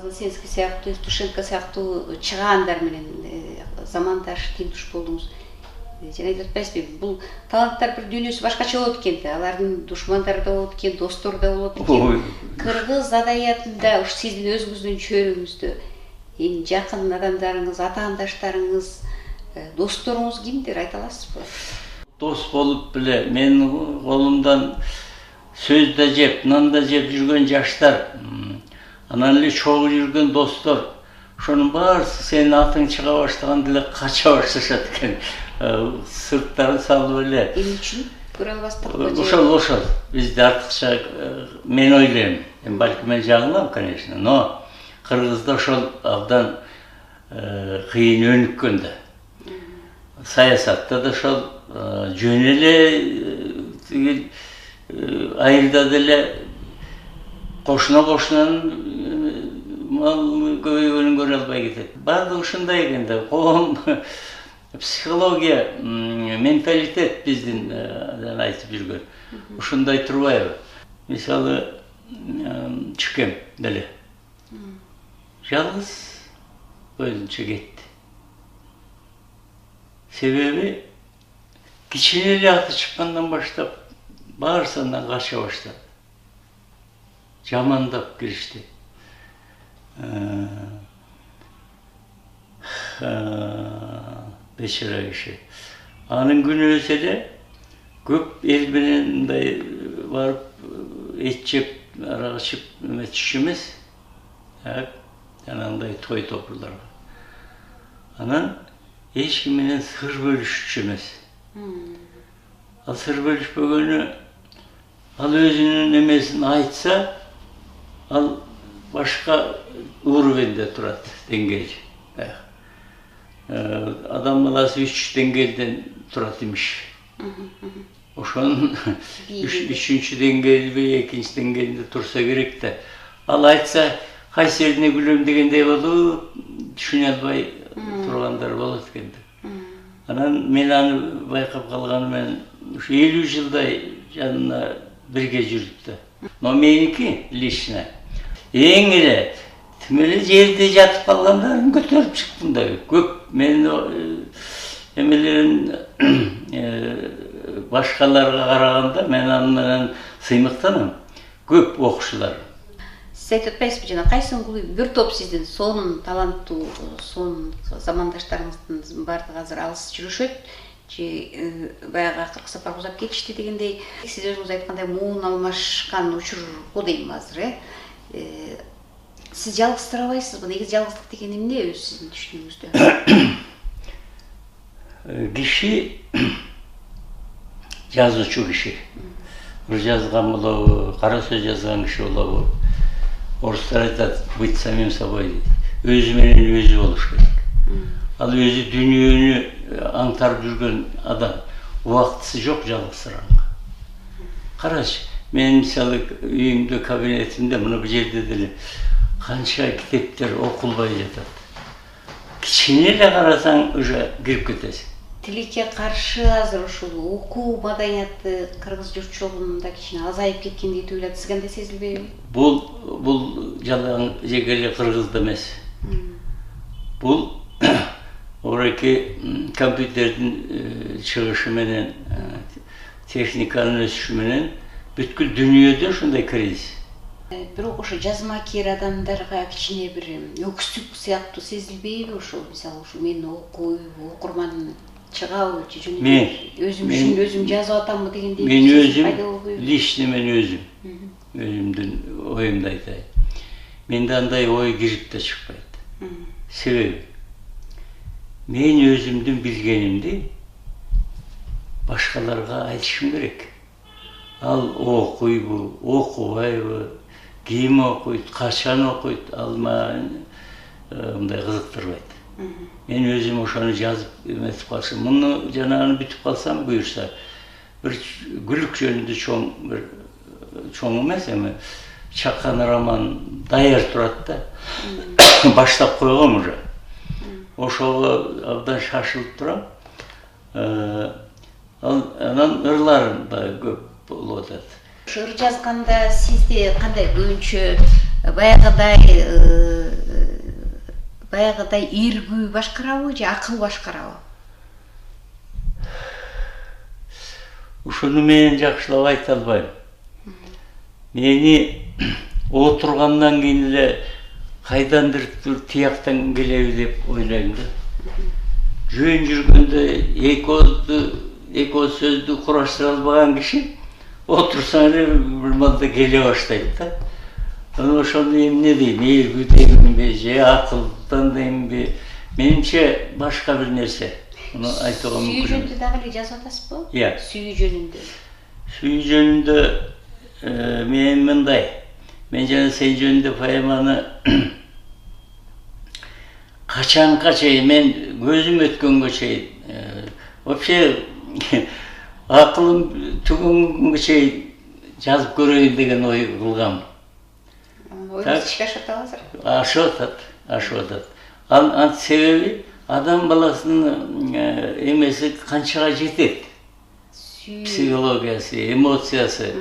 Вознесенский сыяктуу, Евтушенко сыяктуу чыгаандар менен замандаш теңдеш болдуңуз. Жана айтып атпайсызбы, бул таланттар бир дүйнөсү башкача болот экен да, алардын душмандары да болот экен, достору да болот экен. Кыргыз адаятында ушу сиздин өзүңүздүн чөйрөңүздө эң жакын адамдарыңыз, атаандаштарыңыз, досторуңуз кимдер, айта аласызбы? Дос болуп беле менин колумдан сөз да жеп, нан да жеп жүргөн жаштар, анан эле чогуу жүргөн достор, ошонун баарысы сенин атың чыга баштаганда эле кача башташат экен. Сырттарын салып эле. Эмне үчүн? Көрө албастыкпы? Ошол. Бизде артыкча мен ойлойм. Балки мен жаңылам, конечно, но Кыргызда ошол абдан кыйын өнүккөн да. Саясатта да ошол жөн эле айылда деле кошунанын мал көбөйгөнүн көрө албай кетет. Баардыгы ушундай экен да. Коом психология, менталитет биздин айтып жүргөн. Ушундай турбайбы? Мисалы, чүкем деле. Жалгыз өзүнчө кетти. Себеби кичине эле аты чыккандан баштап баарысынан кача баштады. Жамандап киришти. Бечара киши. Анын күнөөсү эле көп эл менен мындай барып эт жеп, арак ичип эметиш эмес. Жанагындай той топурларга. Анан эч ким менен сыр бөлүшчү эмес. Ал сыр бөлүшпөгөнү, ал өзүнүн эмесин айтса, ал башка уровенде турат, деңгээли. Адам баласы 3 деңгээлден турат имиш. Ошонун 3-чү деңгээлби, 2-чи деңгээлинде турса керек да. Ал айтса, кайсы жерине күлөм дегендей болуп, түшүнө албай тургандар болот экен. Анан мен аны байкап калганым менен ушу 50 жылдай жанына бирге жүрдүк да. Но меники лично эң эле тимеле жерде жатып калгандарын көтөрүп чыктым да. Көп менин эмелерин башкаларга караганда мен аны менен сыймыктанам. Көп окуушулар. Сиз айтып атпайсызбы, жана кайсың бир топ сиздин сонун таланттуу, сонун замандаштарыңыздын баардыгы азыр алыс жүрүшөт, же баягы акыркы сапар узап кетишти дегендей, сиз өзүңүз айткандай муун алмашкан учурго дейм азыр, Сиз жалгызсырабайсызбы? Негизи жалгыздык деген эмне өз сиздин түшүнүгүздө? Киши жазуучу киши. Бир жазган болобу, кара сөз жазган киши болобу. Орустар айтат, быть самим собой дейт. Өзү менен өзү болуш керек. Ал өзү дүйнөнү аңтарып жүргөн адам. Убактысы жок жалгызсыранга. Карачы, мен мисалы үйүмдө, кабинетимде, мына бул жерде деле канча китептер окулбай жатат. Кичине эле карасаң уже кирип кетесиң. Тилекке каршы азыр ушул окуу маданияты кыргыз журтчулугунда кичине азайып кеткен дейт ойлойт. Сизге кандай сезилбейби? Бул жалаң жегеле кыргызда эмес. Бул орайки компьютердин чыгышы менен, техниканын өсүшү менен бүткүл дүйнөдө ушундай кризис. Бирок ошо жазма кер адамдарга кичине бир өксүк сыяктуу сезилбейби ошол? Мисалы ушу мен окурман чыгабы же жөн өзүм үчүн өзүм жазып атамбы дегендей. Мен өзүм, лично мен өзүмдүн оюмду айтайын. Менде андай ой кирип да чыкпайт. Себеби мен өзүмдүн билгенимди башкаларга айтышым керек. Ал окуйбу, окубайбы, ким окуйт, качан окуйт, ал мындай кызыктырбайт. Мен өзүм ошону жазып эметип калсам, муну жанаганы бүтүп калсам буюрса, бир күлүк жөнүндө чоң эмес, эми чакан роман даяр турат да. Баштап койгом уже. Ошого абдан шашылып турам. Анан ырларым да көп болуп атат. Ыр жазганда сизде кандай көбүнчө баягыдай баягыдай эргүү башкарабы же акыл башкарабы? Ушуну мен жакшылап айта албайм. Мени отургандан кийин эле кайдандыр тияктан келеби деп ойлойм да. Жөн жүргөндө эки сөздү кураштыра албаган киши отурсаң эле бир маалда келе баштайт да. Анан ошону эмне дейм, эргүү деймби же акылдан деймби? Менимче башка бир нерсе. Муну айтууга мүмкүн. Сүйүү жөнүндө дагы эле жазып атасызбы? Иә. Сүйүү жөнүндө. Сүйүү жөнүндө мен мындай. Мен жана сен жөнүндө поэманы качанга чейин мен көзүм өткөнгө чейин вообще акылым түгөнгөнгө чейин жазып көрөйүн деген ой кылгам. Оюңуз ишке ашып атабы азыр? Ашып атат. Анын себеби адам баласынын эмеси канчага жетет? Психологиясы, эмоциясы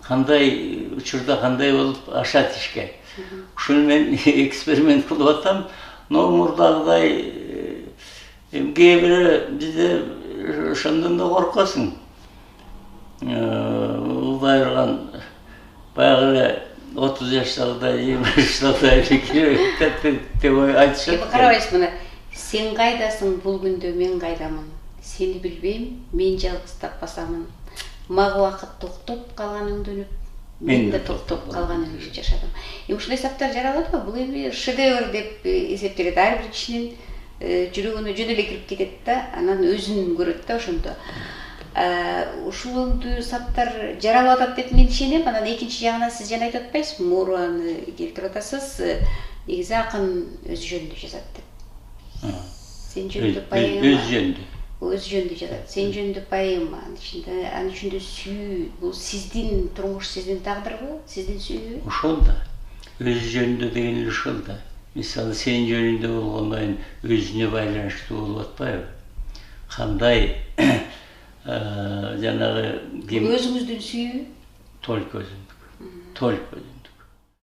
кандай учурда кандай болуп ашат ишке. Ушуну мен эксперимент кылып атам. Но мурдагыдай кээ бирөө бизде ошондон да коркосуң. Улдай турган баягы эле 30 жаштагыдай, 20 жаштагыдай деп айтышат. Карабайсыз мына. Сен кайдасың бул күндө, мен кайдамын. Сени билбейм, мен жалгыз таппасамын. Мага убакыт токтоп калган өңдөнүп, мен да токтоп калган өңдөнүп жашадым. Ушундай саптар жаралат го. Бул эми шедевр деп эсептелет. Ар бир кишинин жүрөгүнө жөн эле кирип кетет да, анан өзүн көрөт да ошондо. Ушул өңдүү саптар жаралып атат деп мен ишенем. Анан экинчи жагынан сиз жана айтып атпайсызбы? Мураны келтирип атасыз. Негизи акын өзү жөнүндө жазат деп. Сен жөнүндө поэма. Өз жөнүндө жазат. Сен жөнүндө поэма. Анын ичинде сүйүү. Бул сиздин турмуш, сиздин тагдырбы? Сиздин сүйүү? Ошол да. Өз жөнүндө деген эле ошол да. Мисалы сен жөнүндө болгондон өзүнө байланыштуу болуп атпайбы? Кандай жанагы өзүңүздүн сүйүү? Только өзүмдүк.